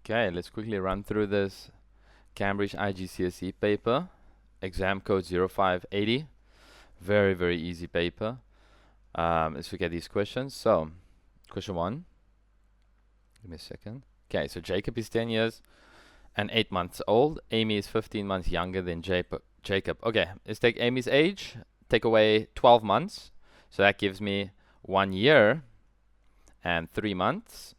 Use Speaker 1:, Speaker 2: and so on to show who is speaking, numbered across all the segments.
Speaker 1: Okay, let's quickly run through this Cambridge IGCSE paper, exam code 0580. Very, very easy paper. Let's look at these questions. So, question 1. Give me a second. Okay, so Jacob is 10 years and 8 months old. Amy is 15 months younger than Jacob. Okay, let's take Amy's age, take away 12 months. So that gives me 1 year and 3 months.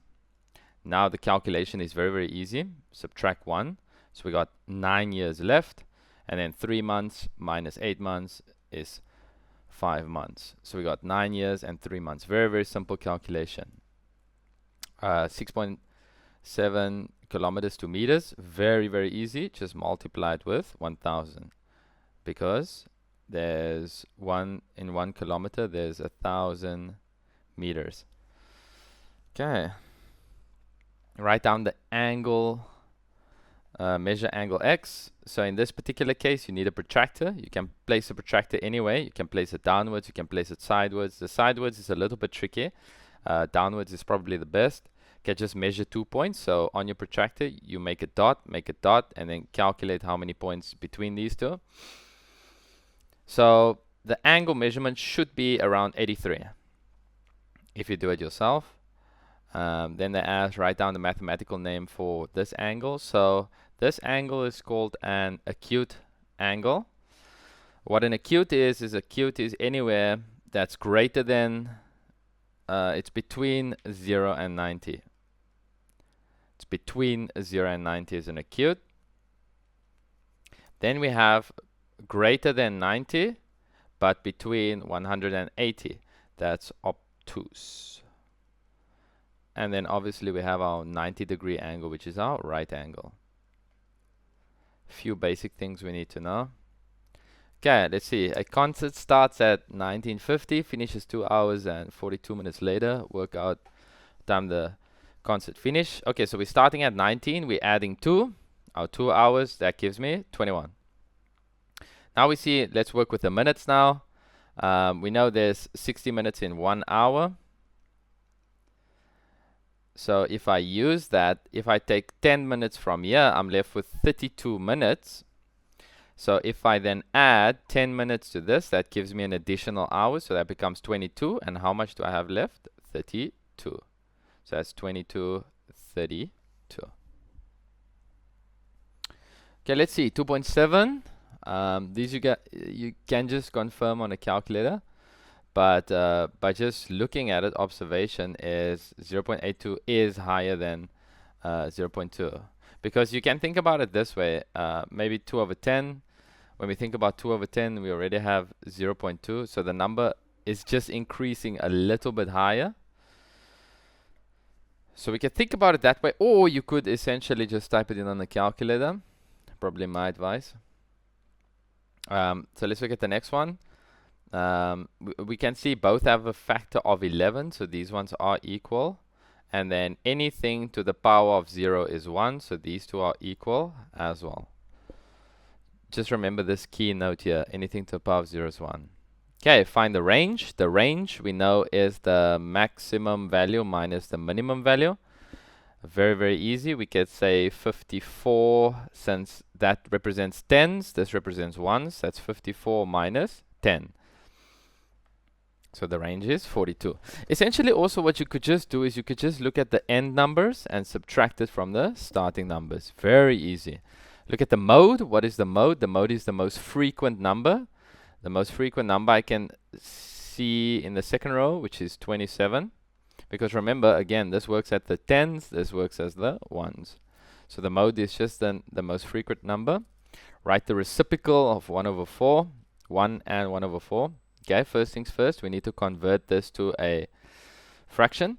Speaker 1: Now the calculation is very, very easy. Subtract 1. So we got 9 years left. And then 3 months minus 8 months is 5 months. So we got 9 years and 3 months. Very, very simple calculation. 6.7 kilometers to meters. Very, very easy. Just multiply it with 1,000. Because there's in 1 kilometer, there's 1,000 meters. Okay. Write down the angle, measure angle x. So in this particular case, you need a protractor. You can place a protractor anyway. You can place it downwards, you can place it sideways. The sideways is a little bit tricky. Downwards is probably the best. Okay, just measure 2 points. So on your protractor, you make a dot, and then calculate how many points between these two. So the angle measurement should be around 83 if you do it yourself. Then they ask, write down the mathematical name for this angle. So this angle is called an acute angle. What an acute is acute is anywhere that's greater than, it's between 0 and 90. It's between 0 and 90 is an acute. Then we have greater than 90, but between 180. That's obtuse. And then obviously we have our 90-degree angle, which is our right angle. Few basic things we need to know. Okay, let's see. A concert starts at 1950, finishes 2 hours and 42 minutes later. Work out time the concert finish. Okay, so we're starting at 19. We're adding 2. Our 2 hours, that gives me 21. Now we see, let's work with the minutes now. We know there's 60 minutes in 1 hour. So if I use that, if I take 10 minutes from here, I'm left with 32 minutes. So if I then add 10 minutes to this, that gives me an additional hour. So that becomes 22. And how much do I have left? 32. So that's 22, 32. Okay, let's see. 2.7. These you can just confirm on a calculator. But by just looking at it, observation is 0.82 is higher than 0.2. Because you can think about it this way, maybe 2 over 10. When we think about 2 over 10, we already have 0.2. So the number is just increasing a little bit higher. So we can think about it that way. Or you could essentially just type it in on the calculator. Probably my advice. So let's look at the next one. We can see both have a factor of 11, so these ones are equal. And then anything to the power of 0 is 1, so these two are equal as well. Just remember this key note here, anything to the power of 0 is 1. Okay, find the range. The range we know is the maximum value minus the minimum value. Very, very easy. We could say 54, since that represents tens, this represents ones, that's 54 minus 10. So the range is 42. Essentially also what you could just do is you could just look at the end numbers and subtract it from the starting numbers. Very easy. Look at the mode. What is the mode? The mode is the most frequent number. The most frequent number I can see in the second row, which is 27. Because remember, again, this works at the tens, this works as the ones. So the mode is just the most frequent number. Write the reciprocal of 1 over 4. 1 and 1 over 4. Okay, first things first, we need to convert this to a fraction.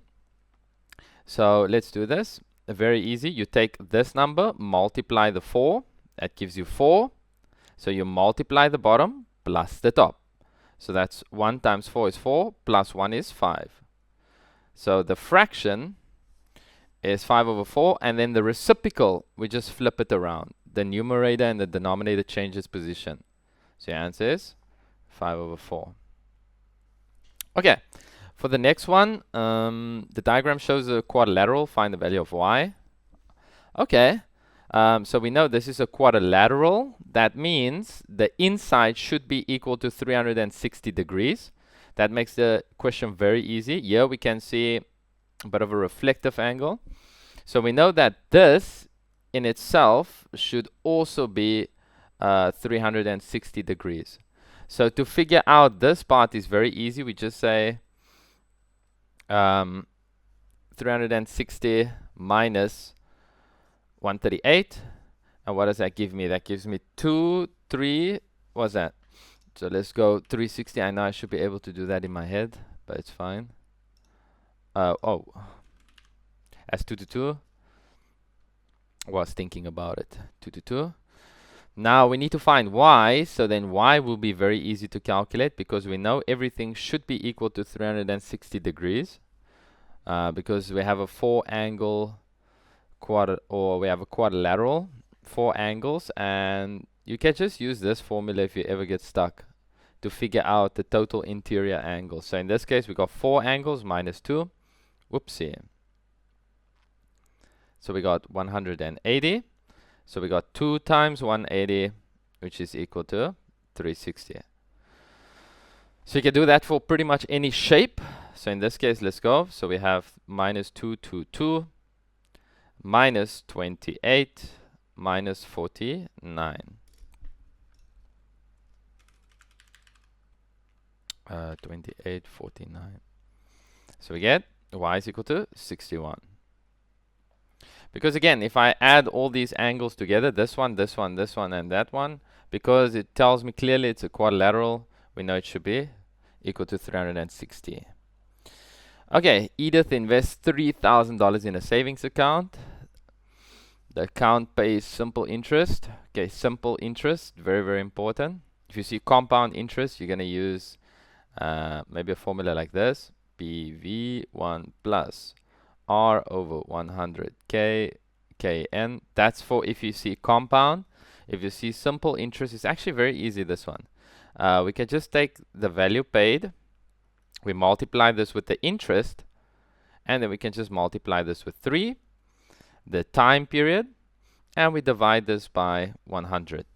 Speaker 1: So let's do this. Very easy. You take this number, multiply the 4. That gives you 4. So you multiply the bottom plus the top. So that's 1 times 4 is 4, plus 1 is 5. So the fraction is 5 over 4, and then the reciprocal, we just flip it around. The numerator and the denominator changes position. So your answer is 5 over 4. Okay, for the next one, the diagram shows a quadrilateral. Find the value of y. Okay, so we know this is a quadrilateral. That means the inside should be equal to 360 degrees. That makes the question very easy. Here we can see a bit of a reflective angle. So we know that this in itself should also be 360 degrees. So to figure out this part is very easy. We just say 360 minus 138. And what does that give me? That gives me 2, 3, what's that? So let's go 360. I know I should be able to do that in my head, but it's fine. Oh, that's 2 to 2. Was thinking about it. 2 to 2. Now we need to find y, so then y will be very easy to calculate because we know everything should be equal to 360 degrees because we have a we have a quadrilateral, 4 angles, and you can just use this formula if you ever get stuck to figure out the total interior angle. So in this case we got 4 angles minus 2. Whoopsie. So we got 180. So we got 2 times 180, which is equal to 360. So you can do that for pretty much any shape. So in this case, let's go. So we have minus 2, 2, 2, minus 28, minus 49. 28, 49. So we get y is equal to 61. Because again, if I add all these angles together, this one, this one, this one, and that one, because it tells me clearly it's a quadrilateral, we know it should be equal to 360. Okay, Edith invests $3,000 in a savings account. The account pays simple interest. Okay, simple interest, very, very important. If you see compound interest, you're going to use maybe a formula like this. BV1 plus R over 100 K Kn. That's for if you see compound. If you see simple interest, it's actually very easy, this one. We can just take the value paid, we multiply this with the interest, and then we can just multiply this with 3, the time period, and we divide this by 100.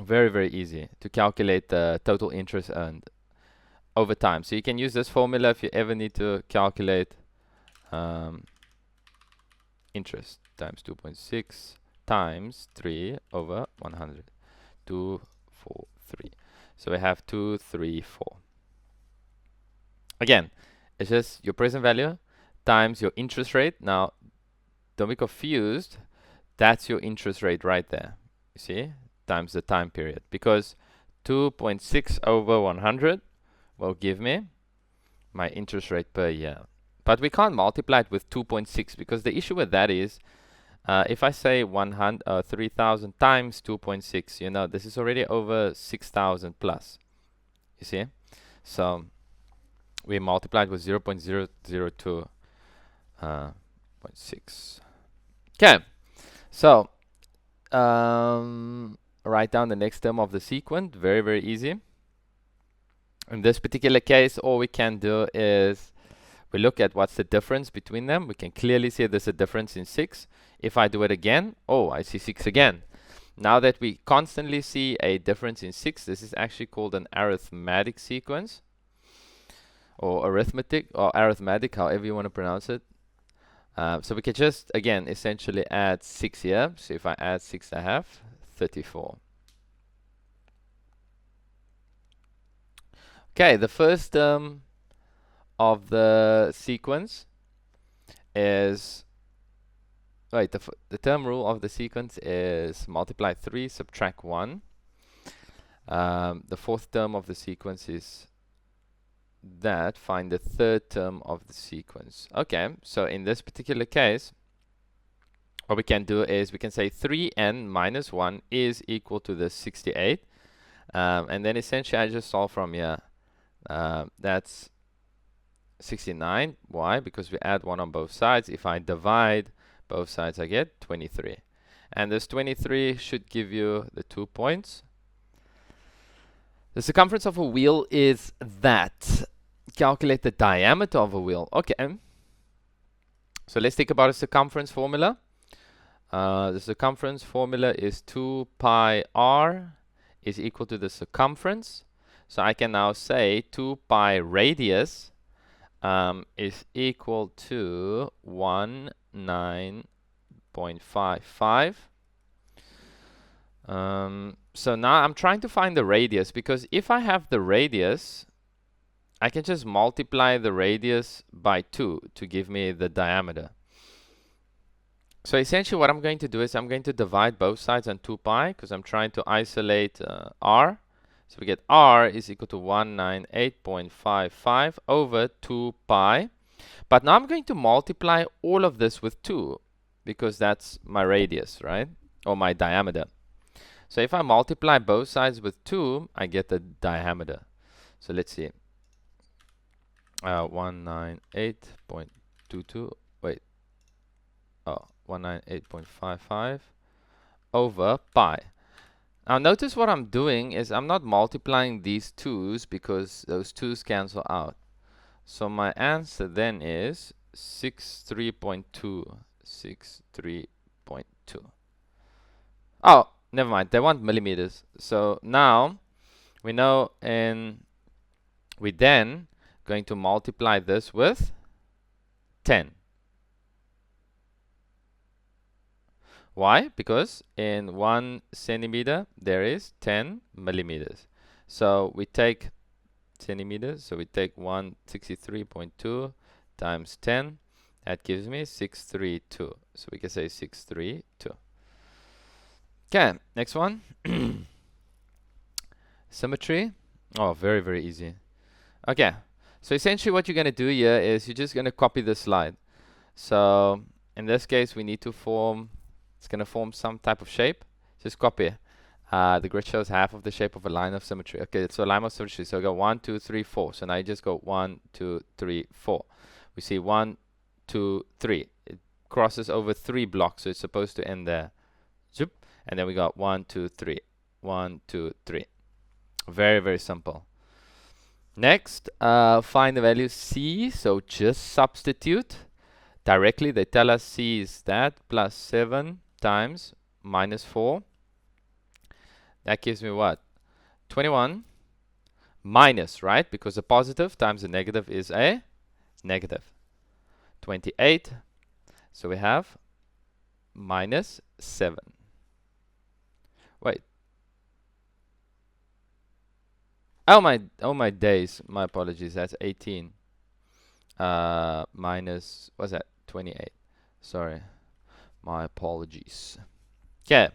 Speaker 1: Very, very easy to calculate the total interest earned over time. So you can use this formula if you ever need to calculate interest times 2.6 times 3 over 100. 2, 4, 3. So we have 2, 3, 4. Again, it's just your present value times your interest rate. Now, don't be confused. That's your interest rate right there. You see? Times the time period. Because 2.6 over 100 will give me my interest rate per year. But we can't multiply it with 2.6 because the issue with that is if I say 3,000 times 2.6, you know, this is already over 6,000 plus. You see? So we multiplied with 0.002.6. Okay, so write down the next term of the sequence. Very, very easy. In this particular case, all we can do is we look at what's the difference between them. We can clearly see there's a difference in 6. If I do it again, oh, I see 6 again. Now that we constantly see a difference in 6, this is actually called an arithmetic sequence, or arithmetic, however you want to pronounce it. So we can just, again, essentially add 6 here. So if I add 6, I have 34. Okay, the first term of the sequence is, the term rule of the sequence is multiply 3, subtract 1. The fourth term of the sequence is that, find the third term of the sequence. Okay, so in this particular case, what we can do is we can say 3n minus 1 is equal to the 68. And then essentially I just solve from here. That's 69. Why? Because we add 1 on both sides. If I divide both sides, I get 23. And this 23 should give you the 2 points. The circumference of a wheel is that. Calculate the diameter of a wheel. Okay. So let's think about a circumference formula. The circumference formula is 2 pi r is equal to the circumference. So I can now say 2 pi radius is equal to 19.55. So now I'm trying to find the radius, because if I have the radius, I can just multiply the radius by 2 to give me the diameter. So essentially what I'm going to do is I'm going to divide both sides on 2 pi, because I'm trying to isolate r. So we get r is equal to 198.55 over 2 pi. But now I'm going to multiply all of this with 2, because that's my radius, right? Or my diameter. So if I multiply both sides with 2, I get the diameter. So let's see. 198.22. Wait. Oh, 198.55 over pi. Now notice what I'm doing is I'm not multiplying these 2's, because those 2's cancel out. So my answer then is 63.2. 63.2. Oh, never mind. They want millimeters. So now we know, and we then going to multiply this with 10. Why? Because in 1 centimeter there is 10 millimeters. So we take centimeters, so we take 163.2 times 10. That gives me 632. So we can say 632. Okay, next one. Symmetry. Oh, very, very easy. Okay, so essentially what you're going to do here is you're just going to copy the slide. So in this case, we need to form, it's going to form some type of shape. Just copy. The grid shows half of the shape of a line of symmetry. Okay, so line of symmetry. So we go 1, 2, 3, 4. So now you just go 1, 2, 3, 4. We see 1, 2, 3. It crosses over 3 blocks, so it's supposed to end there. Zoop. And then we got 1, 2, 3. 1, 2, 3. Very, very simple. Next, find the value c. So just substitute directly. They tell us c is that plus 7 times minus 4. That gives me what? 21 minus, right? Because a positive times a negative is a negative. 28. So we have minus 7. Wait. Oh my days. My apologies. That's 18. Minus, what's that? 28. Sorry. My apologies. Okay.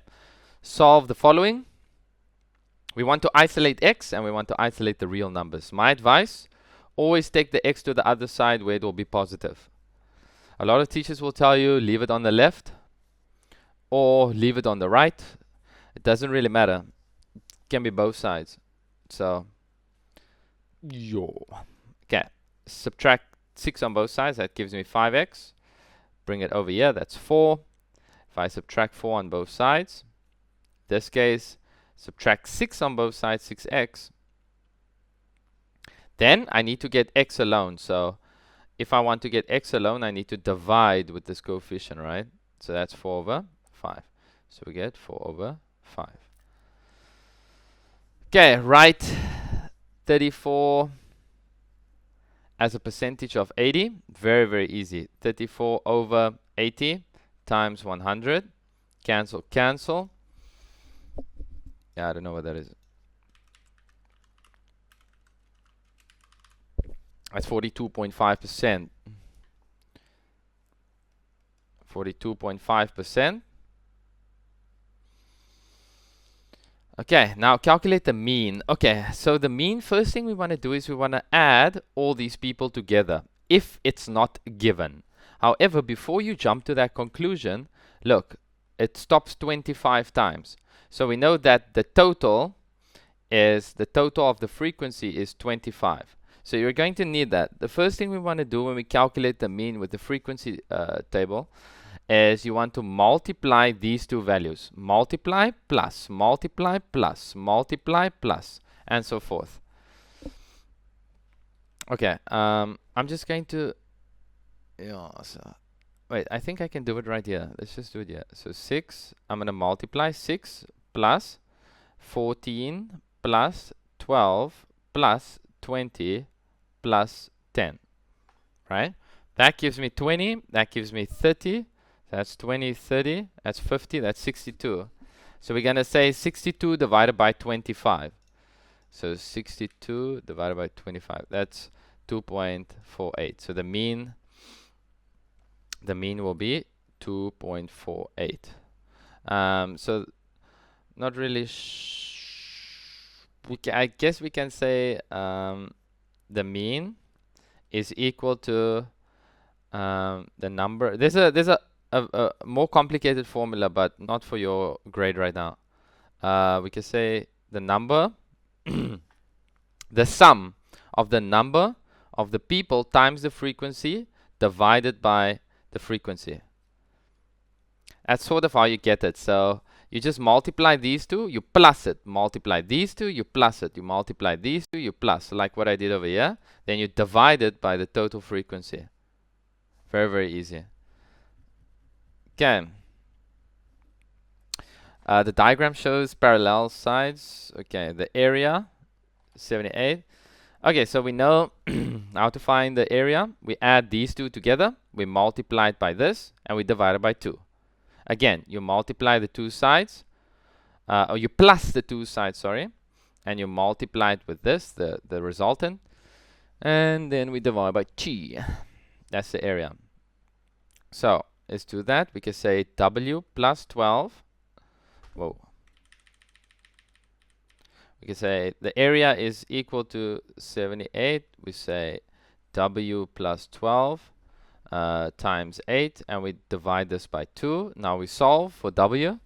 Speaker 1: Solve the following. We want to isolate x and we want to isolate the real numbers. My advice, always take the x to the other side where it will be positive. A lot of teachers will tell you leave it on the left or leave it on the right. It doesn't really matter. It can be both sides. So, okay. Subtract 6 on both sides. That gives me 5x. Bring it over here. That's 4. If I subtract 4 on both sides, this case, subtract 6 on both sides, 6x. Then I need to get x alone. So if I want to get x alone, I need to divide with this coefficient, right? So that's 4 over 5. So we get 4 over 5. Okay, write 34 as a percentage of 80. Very, very easy. 34 over 80 times 100. Cancel, cancel. Yeah, I don't know what that is. That's 42.5%. 42.5%. Okay, now calculate the mean. Okay, so the mean, first thing we want to do is we want to add all these people together if it's not given. However, before you jump to that conclusion, look, it stops 25 times. So we know that the total of the frequency is 25. So you're going to need that. The first thing we want to do when we calculate the mean with the frequency table is you want to multiply these two values. Multiply plus, multiply plus, multiply plus, and so forth. Okay, I'm just going to... wait, I think I can do it right here. Let's just do it here. So 6, I'm going to multiply 6 plus 14 plus 12 plus 20 plus 10, right? That gives me 20, that gives me 30, that's 20, 30, that's 50, that's 62. So we're going to say 62 divided by 25. So 62 divided by 25, that's 2.48. So the mean will be 2.48. So not really I guess we can say the mean is equal to the number. There's a more complicated formula, but not for your grade right now. We can say the number the sum of the number of the people times the frequency divided by the frequency. That's sort of how you get it. So you just multiply these two, you plus it. Multiply these two, you plus it. You multiply these two, you plus. Like what I did over here. Then you divide it by the total frequency. Very, very easy. Okay. The diagram shows parallel sides. Okay, the area, 78. Okay, so we know how to find the area. We add these two together. We multiply it by this, and we divide it by 2. Again, you multiply the two sides, or you plus the two sides, sorry, and you multiply it with this, the resultant, and then we divide by chi. That's the area. So let's do that. We can say W plus 12. Whoa. We can say the area is equal to 78. We say W plus 12 times 8, and we divide this by 2. Now we solve for W.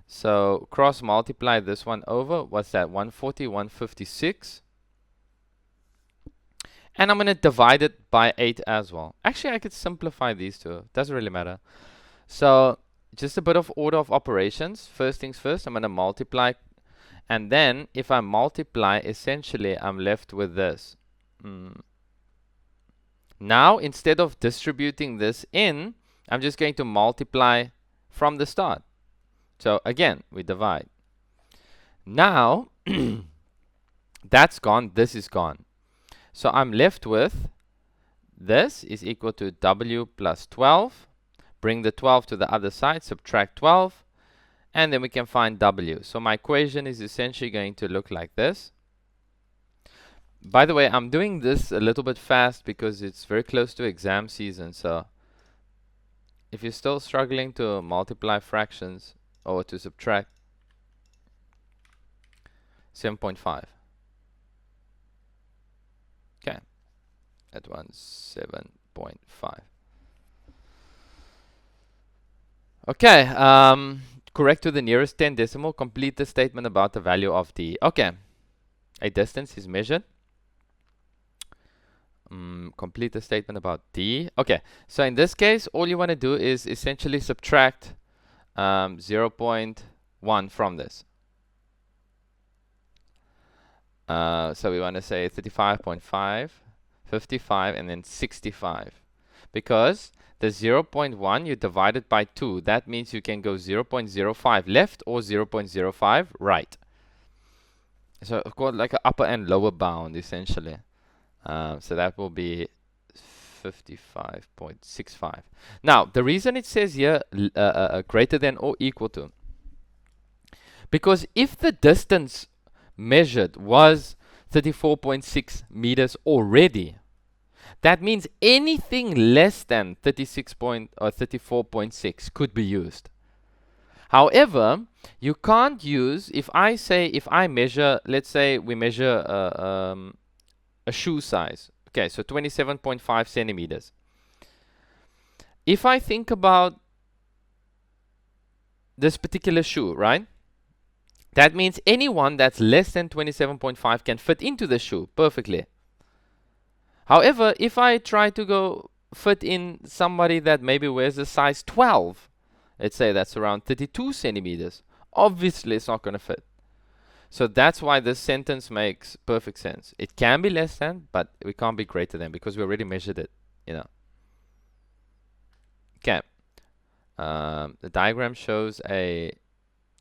Speaker 1: So cross multiply this one over. What's that? 140, 156. And I'm going to divide it by 8 as well. Actually, I could simplify these two. Doesn't really matter. So just a bit of order of operations. First things first, I'm going to multiply. And then if I multiply, essentially, I'm left with this. Now, instead of distributing this in, I'm just going to multiply from the start. So again, we divide. Now, that's gone, this is gone. So I'm left with this is equal to W plus 12. Bring the 12 to the other side, subtract 12, and then we can find W. So my equation is essentially going to look like this. By the way, I'm doing this a little bit fast because it's very close to exam season. So if you're still struggling to multiply fractions or to subtract, 7.5. Okay, that one's 7.5. Okay, correct to the nearest 10 decimal. Complete the statement about the value of D. Okay, a distance is measured. Complete the statement about D. Okay, so in this case, all you want to do is essentially subtract 0.1 from this. So we want to say 35.5, 55, and then 65. Because the 0.1, you divide it by 2. That means you can go 0.05 left or 0.05 right. So of course, like an upper and lower bound, essentially. So that will be 55.65. Now, the reason it says here greater than or equal to, because if the distance measured was 34.6 meters already, that means anything less than 34.6 could be used. However, you can't use, if I measure, let's say we measure a shoe size. Okay, so 27.5 centimeters. If I think about this particular shoe, right? That means anyone that's less than 27.5 can fit into the shoe perfectly. However, if I try to go fit in somebody that maybe wears a size 12, let's say that's around 32 centimeters, obviously it's not going to fit. So that's why this sentence makes perfect sense. It can be less than, but we can't be greater than because we already measured it, you know. Okay. The diagram shows a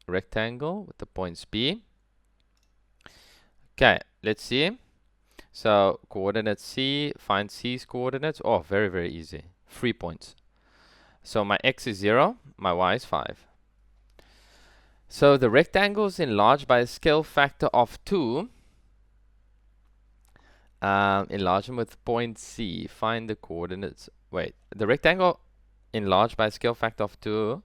Speaker 1: rectangle with the points B. Okay, let's see. So coordinate C, find C's coordinates. Oh, very, very easy. 3 points. So my x is 0, my y is 5. So the rectangle is enlarged by a scale factor of 2. Enlarge them with point C. Find the coordinates. Wait, the rectangle enlarged by a scale factor of 2.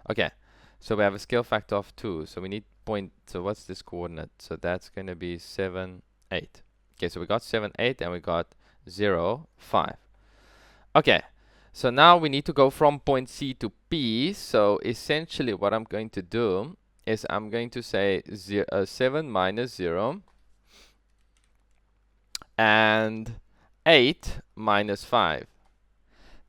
Speaker 1: Okay, so we have a scale factor of 2. So we need point. So what's this coordinate? So that's going to be 7, 8. Okay, so we got 7, 8, and we got 0, 5. Okay, so now we need to go from point C to P. So essentially what I'm going to do is I'm going to say 7 minus 0 and 8 minus 5.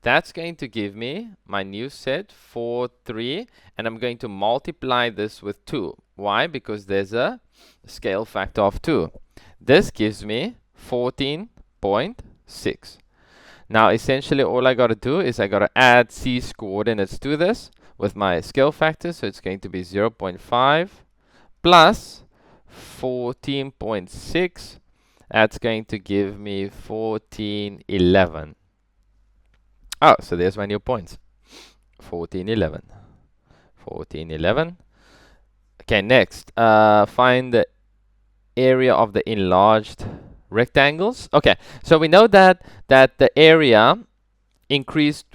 Speaker 1: That's going to give me my new set 4, 3, and I'm going to multiply this with 2. Why? Because there's a scale factor of 2. This gives me 14.6. Now essentially all I got to do is I got to add C's coordinates to this with my scale factor. So it's going to be 0.5 plus 14.6. That's going to give me 1411. Oh, so there's my new points. 1411. 1411. Okay, next. Find the area of the enlarged rectangles. Okay, so we know that the area increased,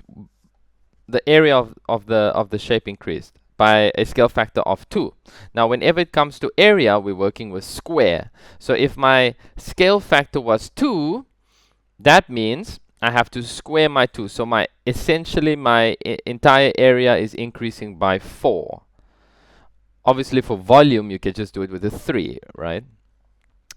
Speaker 1: the area of the shape increased by a scale factor of 2. Now whenever it comes to area, we're working with square. So if my scale factor was 2, that means I have to square my 2. So my essentially my entire area is increasing by 4. Obviously for volume you can just do it with a 3, right?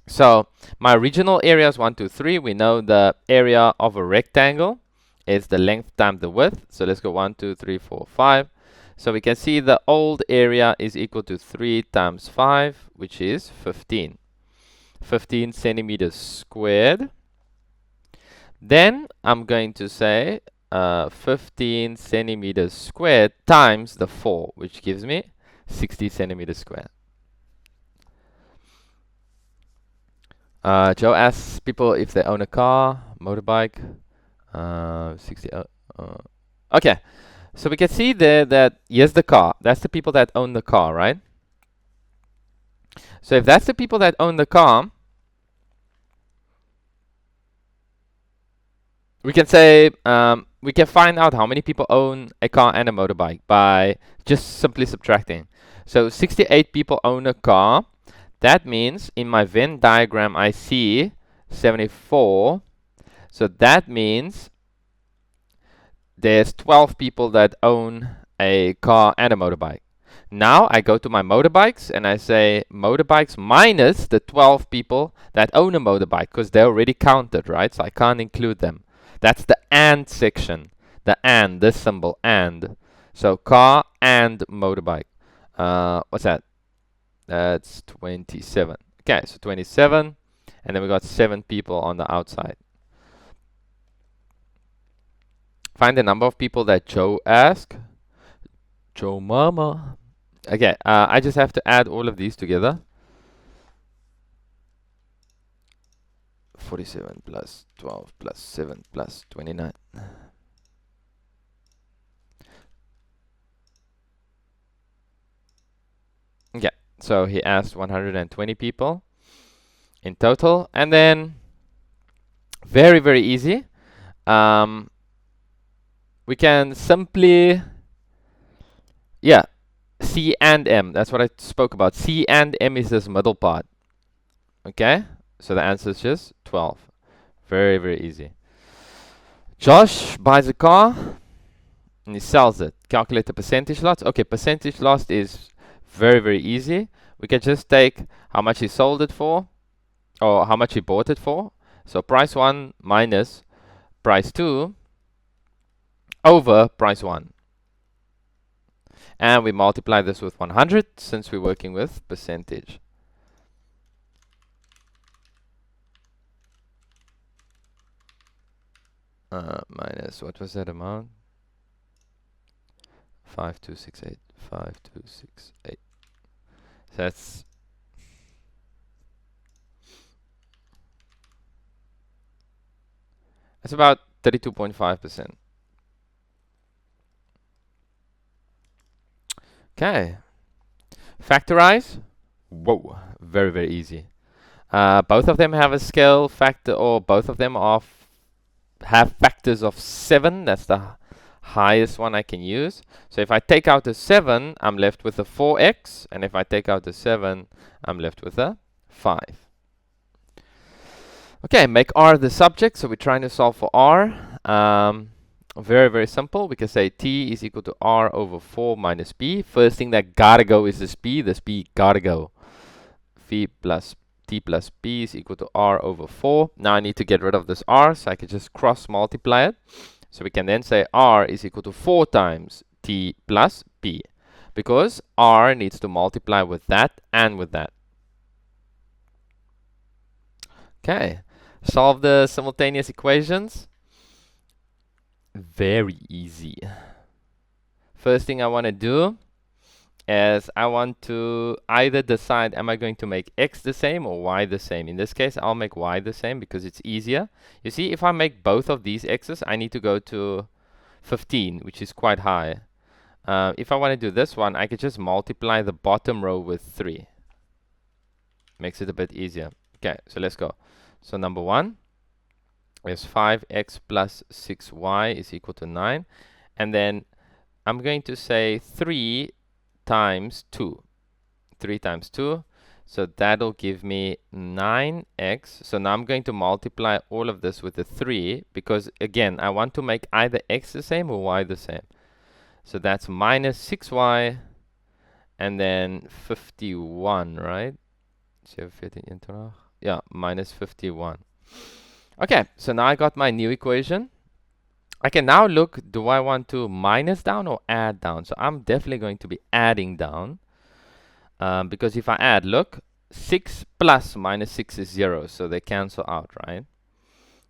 Speaker 1: So my original area is 1, 2, 3. We know the area of a rectangle is the length times the width. So let's go 1, 2, 3, 4, 5. So we can see the old area is equal to 3 times 5, which is 15. 15 centimeters squared. Then I'm going to say 15 centimeters squared times the 4, which gives me 60 centimeters squared. Joe asks people if they own a car, motorbike. 60. Okay, so we can see there that here's the car. That's the people that own the car, right? So if that's the people that own the car, we can say we can find out how many people own a car and a motorbike by just simply subtracting. So 68 people own a car. That means in my Venn diagram I see 74. So that means there's 12 people that own a car and a motorbike. Now I go to my motorbikes and I say motorbikes minus the 12 people that own a motorbike, because they're already counted, right? So I can't include them. That's the and section. The and, this symbol, and. So car and motorbike. What's that? That's 27. Okay, so 27. And then we got 7 people on the outside. Find the number of people that Joe asked. Joe Mama. Okay, I just have to add all of these together. 47 plus 12 plus 7 plus 29. Okay, so he asked 120 people in total. And then, very, very easy. We can simply, yeah, C and M. That's what I spoke about. C and M is this middle part. Okay, so the answer is just 12. Very, very easy. Josh buys a car and he sells it. Calculate the percentage loss. Okay, percentage loss is very, very easy. We can just take how much he sold it for, or how much he bought it for. So price 1 minus price 2 over price 1. And we multiply this with 100 since we're working with percentage. Minus, what was that amount? 5268. 5268. So that's about 32.5%. Okay. Factorize. Whoa, very, very easy. Both of them have a scale factor, or both of them are have factors of 7. That's the highest one I can use. So if I take out the 7, I'm left with a 4x, and if I take out the 7, I'm left with a 5. Okay, make R the subject, so we're trying to solve for R. Very, very simple. We can say T is equal to R over 4 minus B. First thing that gotta go is this B. This B gotta go. V plus T plus B is equal to R over 4. Now I need to get rid of this R, so I can just cross multiply it. So we can then say R is equal to 4 times T plus B, because R needs to multiply with that and with that. Okay, solve the simultaneous equations. Very easy. First thing I want to do is I want to either decide, am I going to make x the same or y the same? In this case, I'll make y the same because it's easier. You see, if I make both of these x's, I need to go to 15, which is quite high. If I want to do this one, I could just multiply the bottom row with 3. Makes it a bit easier. Okay, so let's go. So number 1 is 5x plus 6y is equal to 9. And then I'm going to say 3 times 2. 3 times 2. So that'll give me 9x. So now I'm going to multiply all of this with a 3, because again, I want to make either x the same or y the same. So that's minus 6y and then 51, right? Yeah, minus 51. Okay, so now I got my new equation. I can now look, do I want to minus down or add down? So I'm definitely going to be adding down. Because if I add, look, 6 plus minus 6 is 0, so they cancel out, right?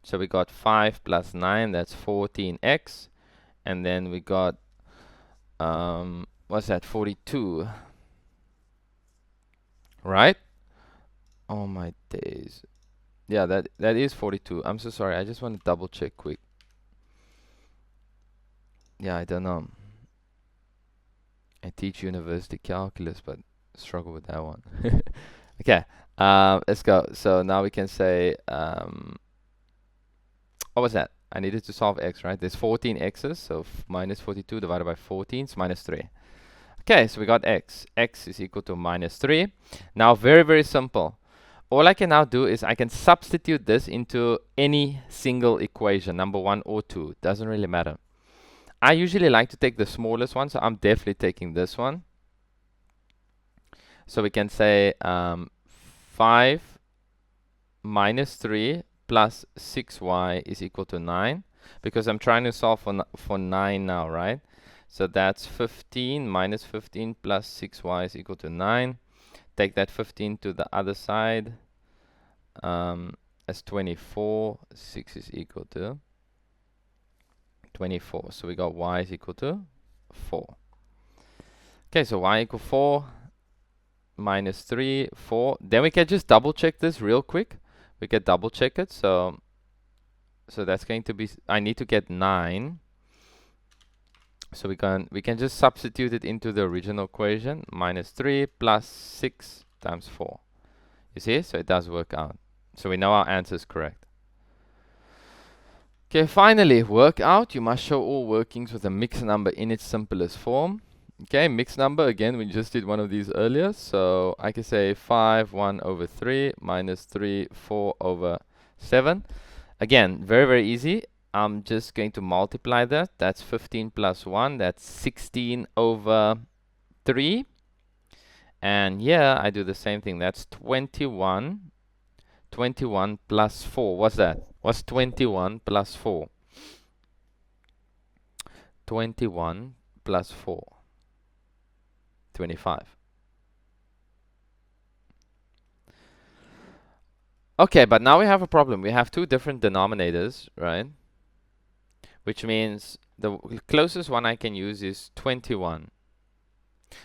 Speaker 1: So we got 5 plus 9, that's 14x. And then we got, what's that, 42. Right? Oh my days. Yeah, that is 42. I'm so sorry, I just want to double check quick. Yeah, I don't know. I teach university calculus, but struggle with that one. Okay, let's go. So now we can say, what was that? I needed to solve x, right? There's 14 x's, so minus 42 divided by 14 is minus 3. Okay, so we got x. X is equal to minus 3. Now, very, very simple. All I can now do is I can substitute this into any single equation, number 1 or 2. Doesn't really matter. I usually like to take the smallest one, so I'm definitely taking this one. So we can say 5 minus 3 plus 6y is equal to 9, because I'm trying to solve for 9 now, right? So that's 15 minus 15 plus 6y is equal to 9. Take that 15 to the other side. That's 24. 6 is equal to 24. So we got y is equal to 4. Okay, so y equal 4 minus 3, 4. Then we can just double check this real quick. We can double check it. So that's going to be, I need to get 9. So we can just substitute it into the original equation. Minus 3 plus 6 times 4. You see? So it does work out. So we know our answer is correct. Okay, finally, work out. You must show all workings with a mixed number in its simplest form. Okay, mixed number, again, we just did one of these earlier. So I can say 5, 1 over 3, minus 3, 4 over 7. Again, very, very easy. I'm just going to multiply that. That's 15 plus 1. That's 16 over 3. And yeah, I do the same thing. That's 21. 21 plus 4. What's that? What's 21 plus 4? 21 plus 4. 25. Okay, but now we have a problem. We have two different denominators, right? Which means the closest one I can use is 21.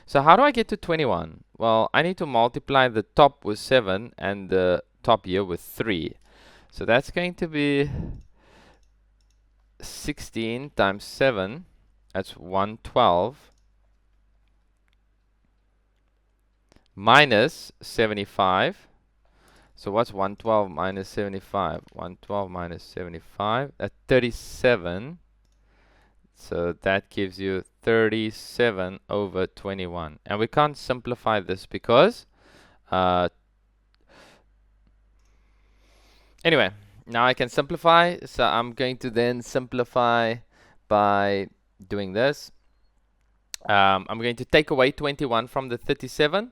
Speaker 1: So how do I get to 21? Well, I need to multiply the top with 7 and the top here with 3. So that's going to be 16 times 7. That's 112 minus 75. So what's 112 minus 75? 112 minus 75, that's 37. So that gives you 37 over 21. And we can't simplify this because anyway, now I can simplify. So I'm going to then simplify by doing this. I'm going to take away 21 from the 37.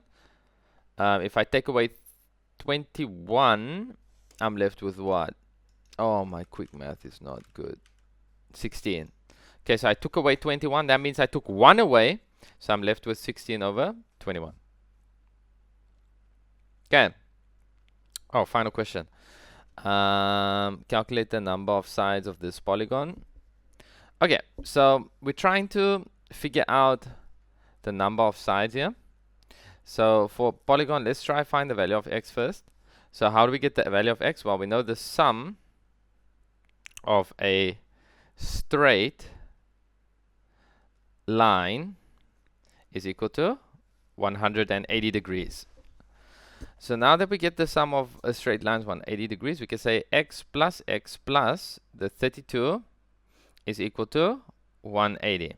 Speaker 1: If I take away 21, I'm left with what? Oh, my quick math is not good. 16. Okay, so I took away 21. That means I took 1 away. So I'm left with 16 over 21. Okay. Oh, final question. Calculate the number of sides of this polygon. Okay, so we're trying to figure out the number of sides here. So for polygon, let's try find the value of x first. So how do we get the value of x? Well, we know the sum of a straight line is equal to 180 degrees. So now that we get the sum of a straight line 180 degrees, we can say x plus the 32 is equal to 180.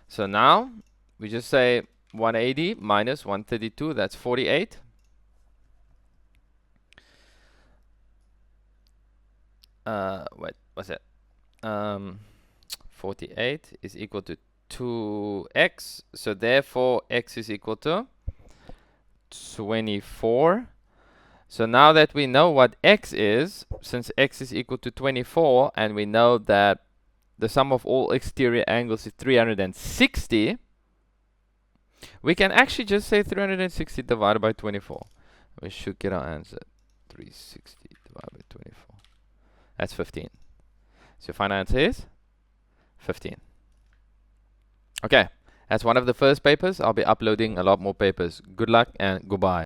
Speaker 1: So now we just say 180 minus 132, that's 48. Wait, what's that? 48 is equal to 2x. So therefore x is equal to 24. So now that we know what x is, since x is equal to 24, and we know that the sum of all exterior angles is 360, we can actually just say 360 divided by 24. We should get our answer. 360 divided by 24. That's 15. So your final answer is 15. Okay, that's one of the first papers. I'll be uploading a lot more papers. Good luck and goodbye.